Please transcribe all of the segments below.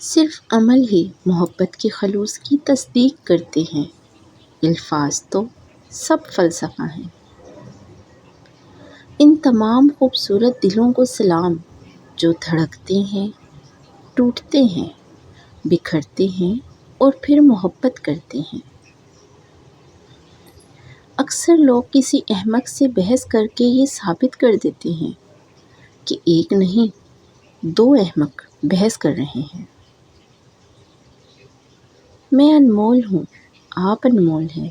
صرف عمل ہی محبت کے خلوص کی تصدیق کرتے ہیں، الفاظ تو سب فلسفہ ہیں۔ ان تمام خوبصورت دلوں کو سلام، جو دھڑکتے ہیں، ٹوٹتے ہیں، بکھرتے ہیں اور پھر محبت کرتے ہیں۔ اکثر لوگ کسی احمق سے بحث کر کے یہ ثابت کر دیتے ہیں کہ ایک نہیں، دو احمق بحث کر رہے ہیں۔ میں انمول ہوں، آپ انمول ہیں،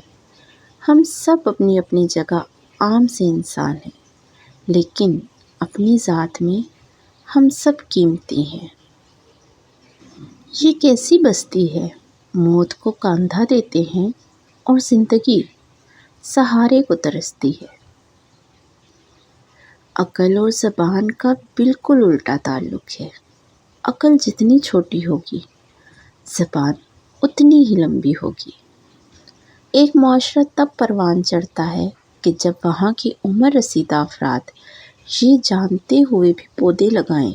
ہم سب اپنی اپنی جگہ عام سے انسان ہیں، لیکن اپنی ذات میں ہم سب قیمتی ہیں۔ یہ کیسی بستی ہے، موت کو کاندھا دیتے ہیں اور زندگی سہارے کو ترستی ہے۔ عقل اور زبان کا بالکل الٹا تعلق ہے۔ عقل جتنی چھوٹی ہوگی، زبان اتنی ہی لمبی ہوگی۔ ایک معاشرہ تب پروان چڑھتا ہے کہ جب وہاں کی عمر رسیدہ افراد یہ جانتے ہوئے بھی پودے لگائیں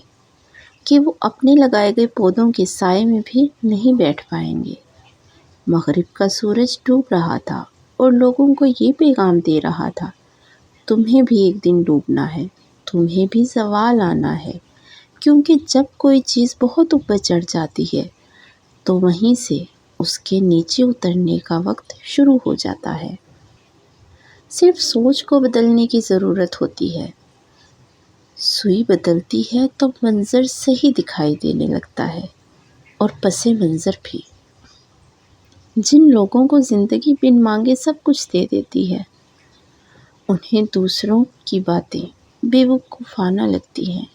کہ وہ اپنے لگائے گئے پودوں کے سائے میں بھی نہیں بیٹھ پائیں گے۔ مغرب کا سورج ڈوب رہا تھا اور لوگوں کو یہ پیغام دے رہا تھا، تمہیں بھی ایک دن ڈوبنا ہے، تمہیں بھی زوال آنا ہے، کیونکہ جب کوئی چیز بہت اوپر چڑھ جاتی ہے تو وہیں سے اس کے نیچے اترنے کا وقت شروع ہو جاتا ہے۔ صرف سوچ کو بدلنے کی ضرورت ہوتی ہے۔ سوئی بدلتی ہے تو منظر صحیح دکھائی دینے لگتا ہے، اور پس منظر بھی۔ جن لوگوں کو زندگی بن مانگے سب کچھ دے دیتی ہے، انہیں دوسروں کی باتیں بے وقوفانہ لگتی ہیں۔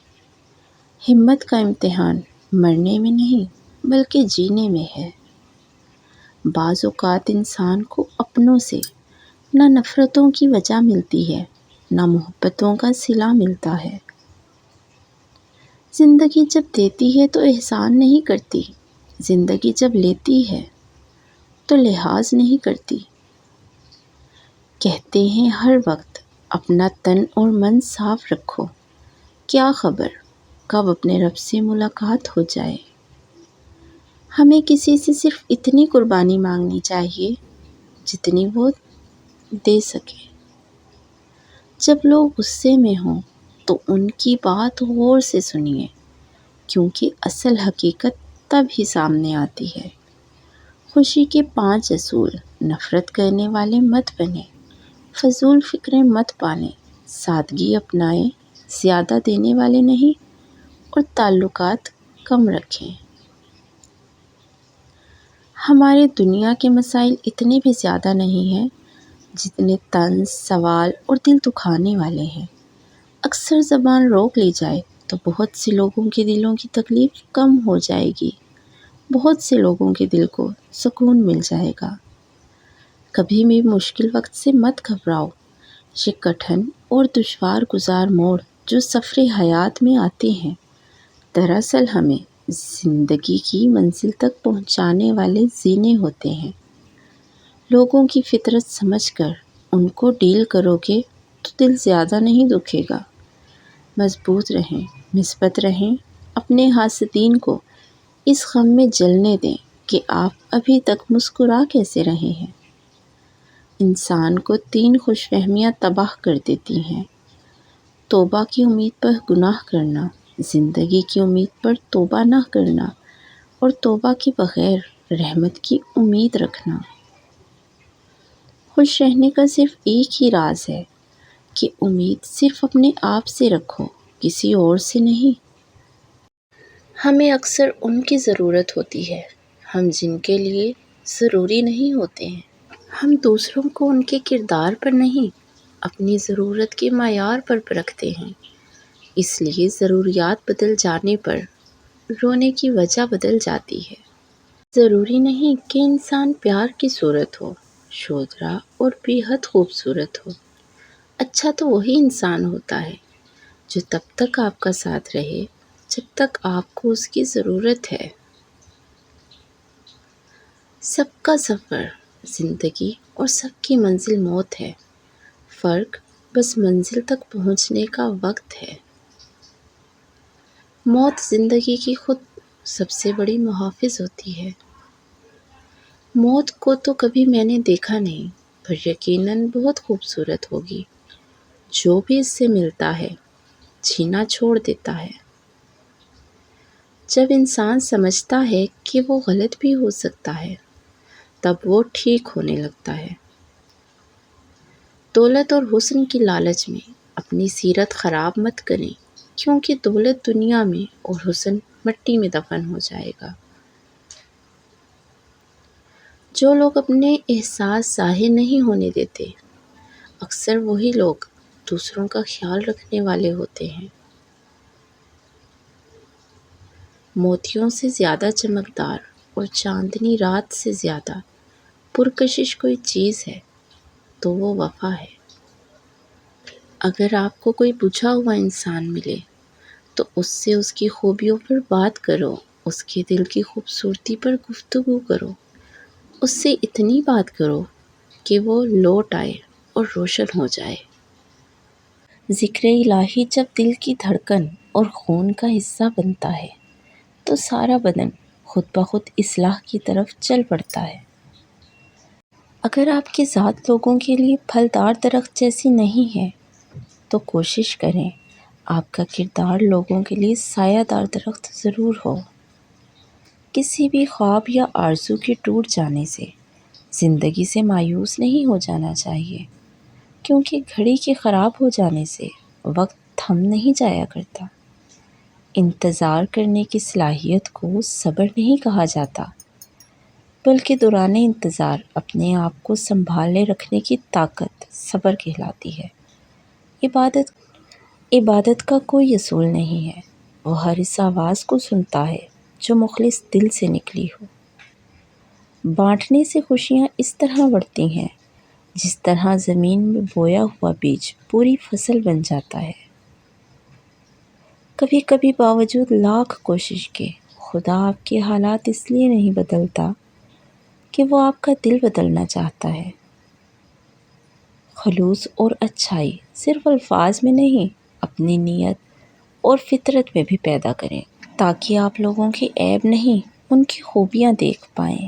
ہمت کا امتحان مرنے میں نہیں بلکہ جینے میں ہے۔ بعض اوقات انسان کو اپنوں سے نہ نفرتوں کی وجہ ملتی ہے، نہ محبتوں کا صلہ ملتا ہے۔ زندگی جب دیتی ہے تو احسان نہیں کرتی، زندگی جب لیتی ہے تو لحاظ نہیں کرتی۔ کہتے ہیں ہر وقت اپنا تن اور من صاف رکھو، کیا خبر کب اپنے رب سے ملاقات ہو جائے۔ ہمیں کسی سے صرف اتنی قربانی مانگنی چاہیے جتنی وہ دے سکے۔ جب لوگ غصے میں ہوں تو ان کی بات غور سے سنیے، کیونکہ اصل حقیقت تب ہی سامنے آتی ہے۔ خوشی کے 5 اصول: نفرت کرنے والے مت بنیں، فضول فکریں مت پالیں، سادگی اپنائیں، زیادہ دینے والے نہیں، اور تعلقات کم رکھیں۔ ہمارے دنیا کے مسائل اتنے بھی زیادہ نہیں ہیں جتنے طنز، سوال اور دل دکھانے والے ہیں۔ اکثر زبان روک لی جائے تو بہت سے لوگوں کے دلوں کی تکلیف کم ہو جائے گی، بہت سے لوگوں کے دل کو سکون مل جائے گا۔ کبھی بھی مشکل وقت سے مت گھبراؤ۔ یہ کٹھن اور دشوار گزار موڑ جو سفر حیات میں آتے ہیں، دراصل ہمیں زندگی کی منزل تک پہنچانے والے زینے ہوتے ہیں۔ لوگوں کی فطرت سمجھ کر ان کو ڈیل کرو گے تو دل زیادہ نہیں دکھے گا۔ مضبوط رہیں، مثبت رہیں، اپنے حاسدین کو اس غم میں جلنے دیں کہ آپ ابھی تک مسکرا کیسے رہے ہیں۔ انسان کو 3 خوش فہمیاں تباہ کر دیتی ہیں: توبہ کی امید پر گناہ کرنا، زندگی کی امید پر توبہ نہ کرنا، اور توبہ کے بغیر رحمت کی امید رکھنا۔ خوش رہنے کا صرف ایک ہی راز ہے کہ امید صرف اپنے آپ سے رکھو، کسی اور سے نہیں۔ ہمیں اکثر ان کی ضرورت ہوتی ہے ہم جن کے لیے ضروری نہیں ہوتے ہیں۔ ہم دوسروں کو ان کے کردار پر نہیں، اپنی ضرورت کے معیار پر پرکھتے ہیں۔ اس لیے ضروریات بدل جانے پر رونے کی وجہ بدل جاتی ہے۔ ضروری نہیں کہ انسان پیار کی صورت ہو، شودرا اور بے حد خوبصورت ہو۔ اچھا تو وہی انسان ہوتا ہے جو تب تک آپ کا ساتھ رہے جب تک آپ کو اس کی ضرورت ہے۔ سب کا سفر زندگی اور سب کی منزل موت ہے، فرق بس منزل تک پہنچنے کا وقت ہے۔ موت زندگی کی خود سب سے بڑی محافظ ہوتی ہے۔ موت کو تو کبھی میں نے دیکھا نہیں، پر یقیناً بہت خوبصورت ہوگی۔ جو بھی اس سے ملتا ہے جینا چھوڑ دیتا ہے۔ جب انسان سمجھتا ہے کہ وہ غلط بھی ہو سکتا ہے تب وہ ٹھیک ہونے لگتا ہے۔ دولت اور حسن کی لالچ میں اپنی سیرت خراب مت کریں، کیونکہ دولت دنیا میں اور حسن مٹی میں دفن ہو جائے گا۔ جو لوگ اپنے احساس ظاہر نہیں ہونے دیتے، اکثر وہی لوگ دوسروں کا خیال رکھنے والے ہوتے ہیں۔ موتیوں سے زیادہ چمکدار اور چاندنی رات سے زیادہ پرکشش کوئی چیز ہے تو وہ وفا ہے۔ اگر آپ کو کوئی بجھا ہوا انسان ملے تو اس سے اس کی خوبیوں پر بات کرو، اس کے دل کی خوبصورتی پر گفتگو کرو، اس سے اتنی بات کرو کہ وہ لوٹ آئے اور روشن ہو جائے۔ ذکر الہی جب دل کی دھڑکن اور خون کا حصہ بنتا ہے تو سارا بدن خود بخود اصلاح کی طرف چل پڑتا ہے۔ اگر آپ کی ذات لوگوں کے لیے پھلدار درخت جیسی نہیں ہے تو کوشش کریں آپ کا کردار لوگوں کے لیے سایہ دار درخت ضرور ہو۔ کسی بھی خواب یا آرزو کے ٹوٹ جانے سے زندگی سے مایوس نہیں ہو جانا چاہیے، کیونکہ گھڑی کے خراب ہو جانے سے وقت تھم نہیں جایا کرتا۔ انتظار کرنے کی صلاحیت کو صبر نہیں کہا جاتا، بلکہ دوران انتظار اپنے آپ کو سنبھالے رکھنے کی طاقت صبر کہلاتی ہے۔ عبادت کا کوئی اصول نہیں ہے، وہ ہر اس آواز کو سنتا ہے جو مخلص دل سے نکلی ہو۔ بانٹنے سے خوشیاں اس طرح بڑھتی ہیں جس طرح زمین میں بویا ہوا بیج پوری فصل بن جاتا ہے۔ کبھی کبھی باوجود لاکھ کوشش کے خدا آپ کے حالات اس لیے نہیں بدلتا کہ وہ آپ کا دل بدلنا چاہتا ہے۔ خلوص اور اچھائی صرف الفاظ میں نہیں، اپنی نیت اور فطرت میں بھی پیدا کریں، تاکہ آپ لوگوں کے عیب نہیں ان کی خوبیاں دیکھ پائیں۔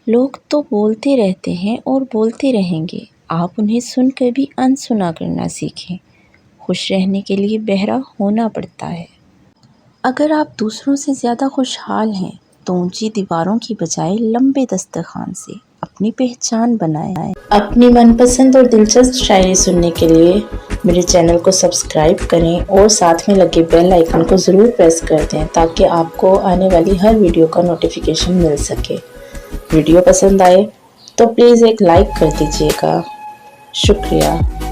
لوگ تو بولتے رہتے ہیں اور بولتے رہیں گے، آپ انہیں سن کر بھی انسنا کرنا سیکھیں۔ خوش رہنے کے لیے بہرا ہونا پڑتا ہے۔ اگر آپ دوسروں سے زیادہ خوشحال ہیں تو اونچی دیواروں کی بجائے لمبے دسترخوان سے اپنی پہچان بنائیں۔ اپنی من پسند اور دلچسپ شاعری سننے کے لیے میرے چینل کو سبسکرائب کریں اور ساتھ میں لگے بیل آئیکن کو ضرور پریس کر دیں تاکہ آپ کو آنے والی ہر ویڈیو کا نوٹیفیکیشن مل سکے۔ ویڈیو پسند آئے تو پلیز ایک لائک کر دیجیے گا۔ شکریہ۔